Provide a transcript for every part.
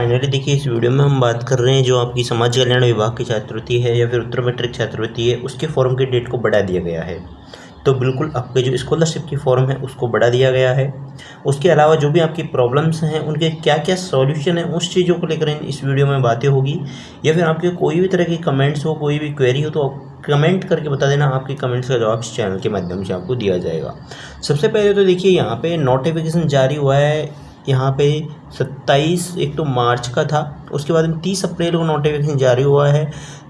Finally देखिए इस video में हम बात कर रहे हैं जो आपकी समाज कल्याण विभाग की छात्रवृत्ति है या फिर उत्तर मैट्रिक छात्रवृत्ति है उसके फॉर्म की डेट को बढ़ा दिया गया है। तो बिल्कुल आपके जो स्कॉलरशिप की फॉर्म है उसको बढ़ा दिया गया है। उसके अलावा जो भी आपकी प्रॉब्लम्स हैं उनके क्या क्या सॉल्यूशन है उस चीज़ों को लेकर इस वीडियो में बातें होगी। या फिर आपके कोई भी तरह की कमेंट्स हो, कोई भी क्वेरी हो तो आप कमेंट करके बता देना, आपके कमेंट्स का जवाब इस चैनल के माध्यम से आपको दिया जाएगा। सबसे पहले तो देखिए यहाँ पे नोटिफिकेशन जारी हुआ है। यहाँ पे 27 एक तो मार्च का था, उसके बाद में 30 अप्रैल को नोटिफिकेशन जारी हुआ है।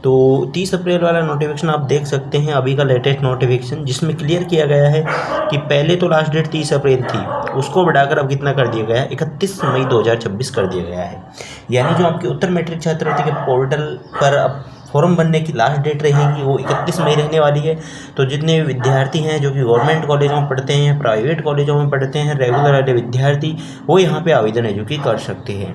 तो 30 अप्रैल वाला नोटिफिकेशन आप देख सकते हैं, अभी का लेटेस्ट नोटिफिकेशन, जिसमें क्लियर किया गया है कि पहले तो लास्ट डेट 30 अप्रैल थी, उसको बढ़ाकर अब कितना कर दिया गया है, 31 मई 2026 कर दिया गया है। यानी जो आपके उत्तर मैट्रिक छात्रवृत्ति के पोर्टल पर अब फॉर्म भरने की लास्ट डेट रहेगी वो 31 मई रहने वाली है। तो जितने विद्यार्थी हैं जो कि गवर्नमेंट कॉलेजों में पढ़ते हैं, प्राइवेट कॉलेजों में पढ़ते हैं, रेगुलर वाले विद्यार्थी, वो यहाँ पे आवेदन है जो कि कर सकते हैं।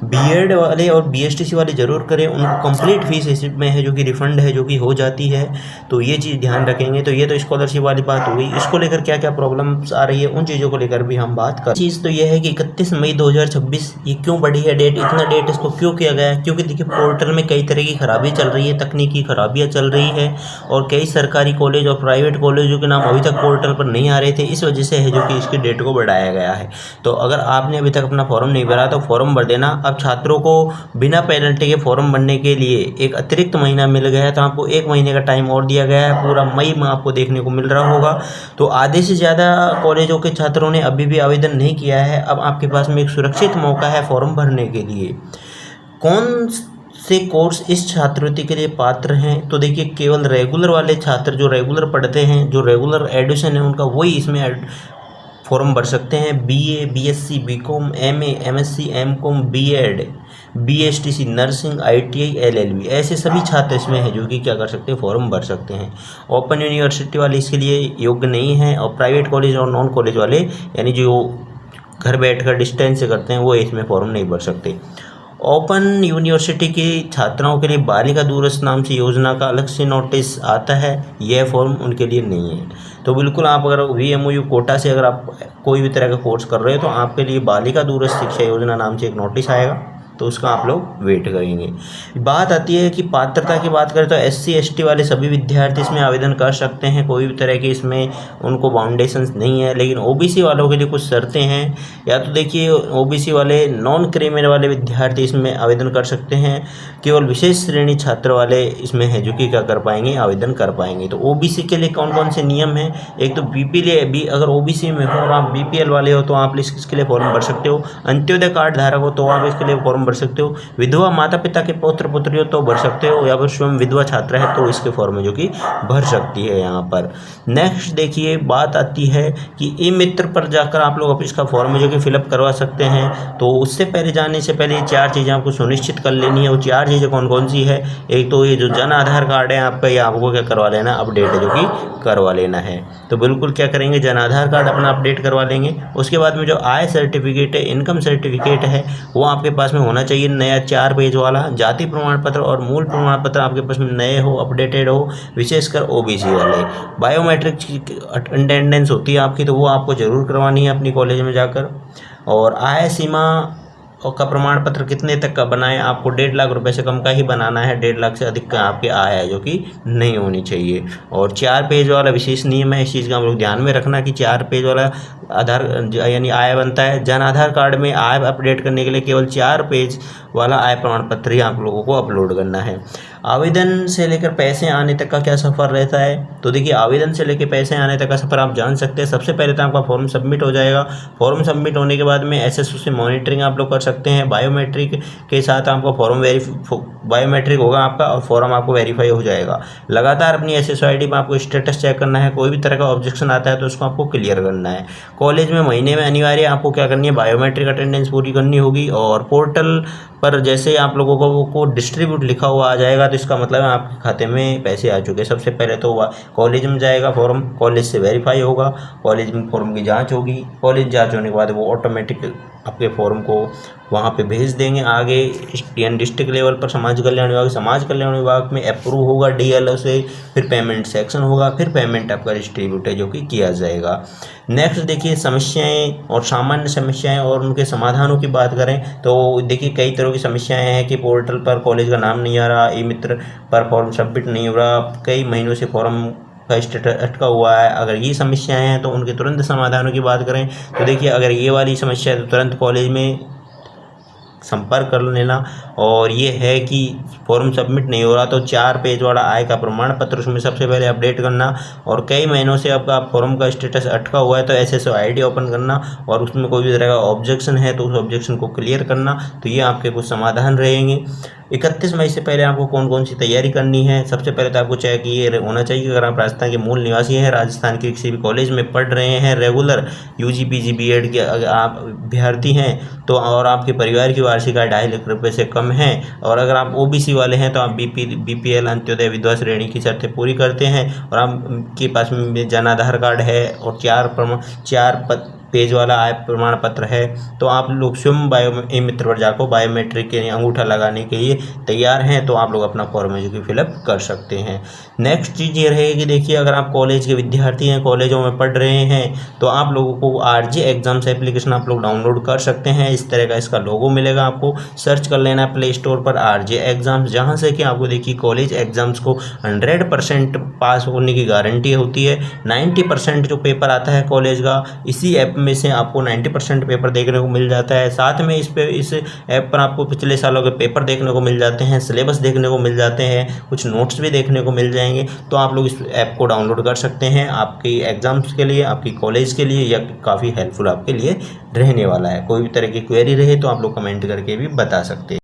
बीएड वाले और बीएसटीसी वाले ज़रूर करें, उनको कंप्लीट फीस इसमें है जो कि रिफ़ंड है जो कि हो जाती है। तो ये चीज़ ध्यान रखेंगे। तो ये तो स्कॉलरशिप वाली बात हो गई। इसको लेकर क्या क्या प्रॉब्लम्स आ रही है उन चीज़ों को लेकर भी हम बात कर। चीज़ तो ये है कि 31 मई 2026 ये क्यों बढ़ी है डेट, इतना डेट इसको क्यों किया गया है? क्योंकि देखिए पोर्टल में कई तरह की खराबी चल रही है, तकनीकी खराबियाँ चल रही है और कई सरकारी कॉलेज और प्राइवेट कॉलेजों के नाम अभी तक पोर्टल पर नहीं आ रहे थे। इस वजह से है जो कि इसकी डेट को बढ़ाया गया है। तो अगर आपने अभी तक अपना फॉर्म नहीं भरा तो फॉर्म भर देना। अब छात्रों को बिना पेनल्टी के फॉर्म भरने के लिए एक अतिरिक्त महीना मिल गया है, तो आपको 1 महीने का टाइम और दिया गया है। पूरा मई में आपको देखने को मिल रहा होगा। तो आधे से ज़्यादा कॉलेजों के छात्रों ने अभी भी आवेदन नहीं किया है। अब आपके पास में एक सुरक्षित मौका है फॉर्म भरने के लिए। कौन से कोर्स इस छात्रवृत्ति के लिए पात्र हैं? तो देखिए केवल रेगुलर वाले छात्र जो रेगुलर पढ़ते हैं, जो रेगुलर एडमिशन है उनका, वही इसमें फॉर्म भर सकते हैं। BA, BSc, BCom, MA, MSc, MCom, BEd, BSTC, nursing, ITI, LLB, ऐसे सभी छात्र इसमें हैं जो कि क्या कर सकते हैं, फॉर्म भर सकते हैं। ओपन यूनिवर्सिटी वाले इसके लिए योग्य नहीं है और प्राइवेट कॉलेज और नॉन कॉलेज वाले यानी जो घर बैठकर डिस्टेंस से करते हैं वो इसमें फॉर्म नहीं भर सकते। ओपन यूनिवर्सिटी की छात्राओं के लिए बालिका दूरस्थ नाम से योजना का अलग से नोटिस आता है, यह फॉर्म उनके लिए नहीं है। तो बिल्कुल आप अगर VMOU कोटा से अगर आप कोई भी तरह का कोर्स कर रहे हो तो आपके लिए बालिका दूरस्थ शिक्षा योजना नाम से एक नोटिस आएगा, तो उसका आप लोग वेट करेंगे। बात आती है कि पात्रता की बात करें तो SC ST वाले सभी विद्यार्थी इसमें आवेदन कर सकते हैं। कोई भी तरह की इसमें उनको बाउंडेशंस नहीं है। लेकिन OBC वालों के लिए कुछ शर्तें हैं। या तो देखिए OBC वाले नॉन क्रिमिनल वाले विद्यार्थी इसमें आवेदन कर सकते हैं। केवल विशेष श्रेणी छात्र वाले इसमें है जो कि क्या कर पाएंगे, आवेदन कर पाएंगे। तो OBC के लिए कौन कौन से नियम हैं? एक तो अगर OBC में हो और आप BPL वाले हो तो आप इसके लिए फॉर्म भर सकते हो। अंत्योदय कार्ड धारक हो तो आप इसके लिए फॉर्म भर सकते हो। विधवा माता पिता के पुत्र पुत्री हो तो भर सकते हो, या फिर स्वयं विधवा छात्रा है तो इसके फॉर्म में जो कि भर सकती है यहाँ पर। नेक्स्ट देखिए बात आती है कि ई मित्र पर जाकर आप लोग इसका फॉर्म जो कि फिलअप करवा सकते हैं। तो उससे पहले जाने से पहले ये 4 चीज़ें आपको सुनिश्चित कर लेनी है। वो 4 चीज़ें कौन कौन सी है? एक तो ये जो जन आधार कार्ड है आपका, ये आपको क्या करवा लेना, अपडेट है जो कि करवा लेना है। तो बिल्कुल क्या करेंगे, जन आधार कार्ड अपना अपडेट करवा लेंगे। उसके बाद में जो आय सर्टिफिकेट है, इनकम सर्टिफिकेट है, वो आपके पास में होना चाहिए नया 4 पेज वाला। जाति प्रमाण पत्र और मूल प्रमाण पत्र आपके पास में नए हो, अपडेटेड हो, विशेषकर OBC वाले। बायोमेट्रिक अटेंडेंस होती है आपकी, तो वो आपको ज़रूर करवानी है अपनी कॉलेज में जाकर। और आय सीमा का प्रमाण पत्र कितने तक का बनाएं? आपको 1.5 लाख रुपए से कम का ही बनाना है। 1.5 लाख से अधिक का आपकी आय है जो कि नहीं होनी चाहिए। और 4 पेज वाला विशेष नियम है, इस चीज़ का हम लोग ध्यान में रखना कि 4 पेज वाला आधार यानी आय बनता है। जन आधार कार्ड में आय अपडेट करने के लिए केवल 4 पेज वाला आय प्रमाण पत्र ही आप लोगों को अपलोड करना है। आवेदन से लेकर पैसे आने तक का क्या सफ़र रहता है? तो देखिए आवेदन से लेकर पैसे आने तक का सफ़र आप जान सकते हैं। सबसे पहले तो आपका फॉर्म सबमिट हो जाएगा। फॉर्म सबमिट होने के बाद में SSO से मॉनिटरिंग आप लोग कर सकते हैं। बायोमेट्रिक के साथ आपका फॉर्म बायोमेट्रिक होगा आपका और फॉर्म आपको वेरीफाई हो जाएगा। लगातार अपनी SSO ID में आपको स्टेटस चेक करना है। कोई भी तरह का ऑब्जेक्शन आता है तो उसको आपको क्लियर करना है। कॉलेज में महीने में अनिवार्य आपको क्या करनी है, बायोमेट्रिक अटेंडेंस पूरी करनी होगी। और पोर्टल पर जैसे आप लोगों को डिस्ट्रीब्यूट लिखा हुआ आ जाएगा तो इसका मतलब है आपके खाते में पैसे आ चुके हैं। सबसे पहले तो कॉलेज में जाएगा फॉर्म, कॉलेज से वेरीफाई होगा, कॉलेज में फॉर्म की जांच होगी। कॉलेज जांच होने के बाद वो ऑटोमेटिक आपके फॉर्म को वहाँ पे भेज देंगे। आगे डिस्ट्रिक्ट लेवल पर समाज कल्याण विभाग में अप्रूव होगा DLO से, फिर पेमेंट सेक्शन होगा, फिर पेमेंट आपका डिस्ट्रीब्यूट है जो कि किया जाएगा। नेक्स्ट देखिए समस्याएं और सामान्य समस्याएं और उनके समाधानों की बात करें तो देखिए कई तरह की समस्याएं हैं कि पोर्टल पर कॉलेज का नाम नहीं आ रहा, ई मित्र पर फॉर्म सबमिट नहीं हो रहा, कई महीनों से फॉर्म का स्टेटस अटका हुआ है। अगर ये समस्याएं हैं तो उनके तुरंत समाधानों की बात करें तो देखिए अगर ये वाली समस्या है तो तुरंत कॉलेज में संपर्क कर लेना। और ये है कि फॉर्म सबमिट नहीं हो रहा तो 4 पेज वाला आय का प्रमाण पत्र उसमें सबसे पहले अपडेट करना। और कई महीनों से आपका फॉर्म का स्टेटस अटका हुआ है तो SSO ID ओपन करना और उसमें कोई भी तरह का ऑब्जेक्शन है तो उस ऑब्जेक्शन को क्लियर करना। तो ये आपके कुछ समाधान रहेंगे। 31 मई से पहले आपको कौन कौन सी तैयारी करनी है। सबसे पहले तो आपको चाहे कि ये होना चाहिए अगर आप राजस्थान के मूल निवासी हैं, राजस्थान के किसी भी कॉलेज में पढ़ रहे हैं, रेगुलर UG PG BEd के अगर आप अभ्यर्थी हैं तो, और आपके परिवार की वार्षिक आय 2.5 लाख रुपये से कम है, और अगर आप OBC वाले हैं तो आप BPL अंत्योदय विधवा श्रेणी की शर्तें पूरी करते हैं और आपके पास में जन आधार कार्ड है और 4 पेज वाला आय प्रमाण पत्र है तो आप लोग स्वयं ई मित्र पर जाकर बायोमेट्रिक के अंगूठा लगाने के लिए तैयार हैं तो आप लोग अपना फॉर्म जो कि फिलअप कर सकते हैं। नेक्स्ट चीज़ ये रहेगी कि देखिए अगर आप कॉलेज के विद्यार्थी हैं, कॉलेजों में पढ़ रहे हैं तो आप लोगों को RJ एग्जाम्स एप्लीकेशन आप लोग डाउनलोड कर सकते हैं। इस तरह का इसका लोगो मिलेगा, आपको सर्च कर लेना है प्ले स्टोर पर RJ एग्जाम्स, जहाँ से कि आपको देखिए कॉलेज एग्जाम्स को 100% पास होने की गारंटी होती है। 90% जो पेपर आता है कॉलेज का इसी ऐप में से आपको 90% पेपर देखने को मिल जाता है। साथ में इस ऐप पर आपको पिछले सालों के पेपर देखने को मिल जाते हैं, सिलेबस देखने को मिल जाते हैं, कुछ नोट्स भी देखने को मिल जाएंगे। तो आप लोग इस ऐप को डाउनलोड कर सकते हैं, आपकी एग्जाम्स के लिए, आपकी कॉलेज के लिए, या काफ़ी हेल्पफुल आपके लिए रहने वाला है। कोई भी तरह की क्वेरी रहे तो आप लोग कमेंट करके भी बता सकते हैं।